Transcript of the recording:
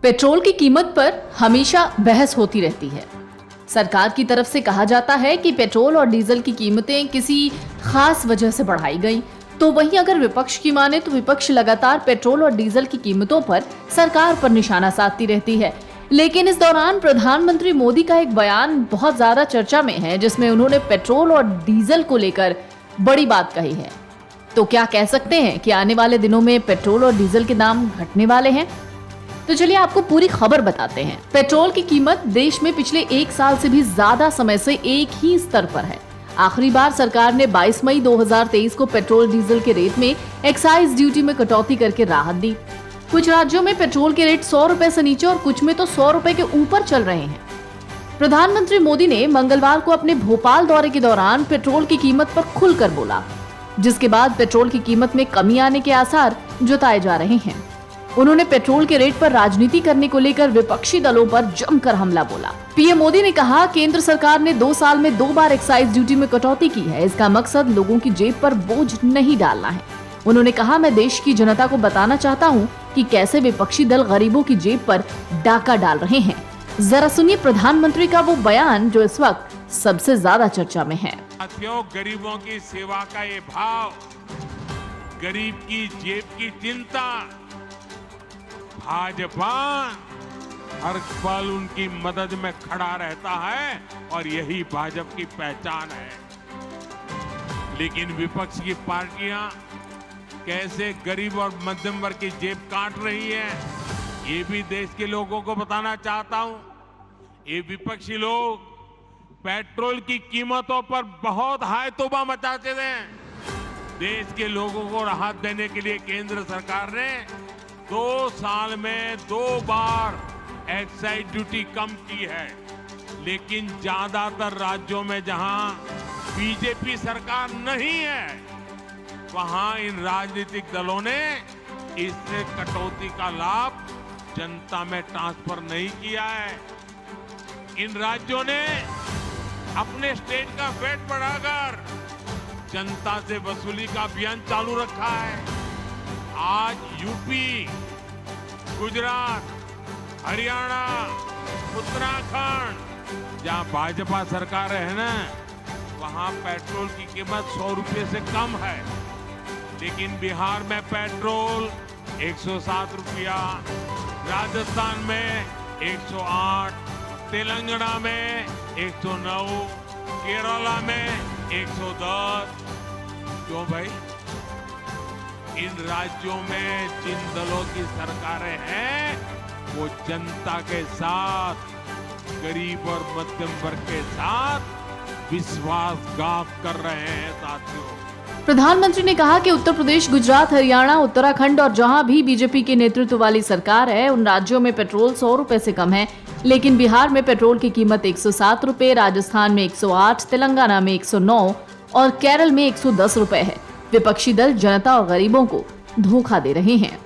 Petrol की कीमत पर हमेशा बहस होती रहती है। सरकार की तरफ से कहा जाता है कि पेट्रोल और डीजल की कीमतें किसी खास वजह से बढ़ाई गई, तो वहीं अगर विपक्ष की माने तो विपक्ष लगातार पेट्रोल और डीजल की कीमतों पर सरकार पर निशाना साधती रहती है। लेकिन इस दौरान प्रधानमंत्री मोदी का एक बयान बहुत ज्यादा चर्चा में है, जिसमें उन्होंने पेट्रोल और डीजल को लेकर बड़ी बात कही है। तो क्या कह सकते हैं कि आने वाले दिनों में पेट्रोल और डीजल के दाम घटने वाले हैं? तो चलिए आपको पूरी खबर बताते हैं। पेट्रोल की कीमत देश में पिछले एक साल से भी ज्यादा समय से एक ही स्तर पर है। आखिरी बार सरकार ने 22 मई 2023 को पेट्रोल डीजल के रेट में एक्साइज ड्यूटी में कटौती करके राहत दी। कुछ राज्यों में पेट्रोल के रेट 100 रुपए से नीचे और कुछ में तो 100 रुपए के ऊपर चल रहे हैं। प्रधानमंत्री मोदी ने मंगलवार को अपने भोपाल दौरे के दौरान पेट्रोल की कीमत पर खुलकर बोला, जिसके बाद पेट्रोल की कीमत में कमी आने के आसार जताए जा रहे हैं। उन्होंने पेट्रोल के रेट पर राजनीति करने को लेकर विपक्षी दलों पर जमकर हमला बोला। पीएम मोदी ने कहा, केंद्र सरकार ने 2 साल में 2 बार एक्साइज ड्यूटी में कटौती की है। इसका मकसद लोगों की जेब पर बोझ नहीं डालना है। उन्होंने कहा, मैं देश की जनता को बताना चाहता हूं कि कैसे विपक्षी दल गरीबों की जेब पर डाका डाल रहे हैं। जरा सुनिए प्रधानमंत्री का वो बयान जो इस वक्त सबसे ज्यादा चर्चा में है। साथियों, गरीबों की सेवा का ये भाव, गरीब की जेब की चिंता, भाजपा हर पल उनकी मदद में खड़ा रहता है और यही भाजपा की पहचान है। लेकिन विपक्ष की पार्टियां कैसे गरीब और मध्यम वर्ग की जेब काट रही है, ये भी देश के लोगों को बताना चाहता हूं। ये विपक्षी लोग पेट्रोल की कीमतों पर बहुत हाय तौबा मचाते थे। देश के लोगों को राहत देने के लिए केंद्र सरकार ने 2 साल में 2 बार एक्साइज ड्यूटी कम की है। लेकिन ज्यादातर राज्यों में जहां बीजेपी सरकार नहीं है, वहां इन राजनीतिक दलों ने इससे कटौती का लाभ जनता में ट्रांसफर नहीं किया है। इन राज्यों ने अपने स्टेट का वेट बढ़ाकर जनता से वसूली का अभियान चालू रखा है। आज यूपी, गुजरात, हरियाणा, उत्तराखंड जहां भाजपा सरकार है ना, वहां पेट्रोल की कीमत 100 रुपये से कम है। लेकिन बिहार में पेट्रोल 107 रुपया, राजस्थान में 108, तेलंगाना में 109, केरला में 110। क्यों भाई? इन राज्यों में जिन दलों की सरकारें हैं, वो जनता के साथ, गरीब और मध्यम वर्ग के साथ विश्वासघात कर रहे हैं। साथियों, प्रधानमंत्री ने कहा कि उत्तर प्रदेश, गुजरात, हरियाणा, उत्तराखंड और जहां भी बीजेपी के नेतृत्व वाली सरकार है, उन राज्यों में पेट्रोल 100 रुपए से कम है। लेकिन बिहार में पेट्रोल की कीमत 107 रुपए, राजस्थान में 108, तेलंगाना में 109 और केरल में 110 रुपए है। विपक्षी दल जनता और गरीबों को धोखा दे रहे हैं।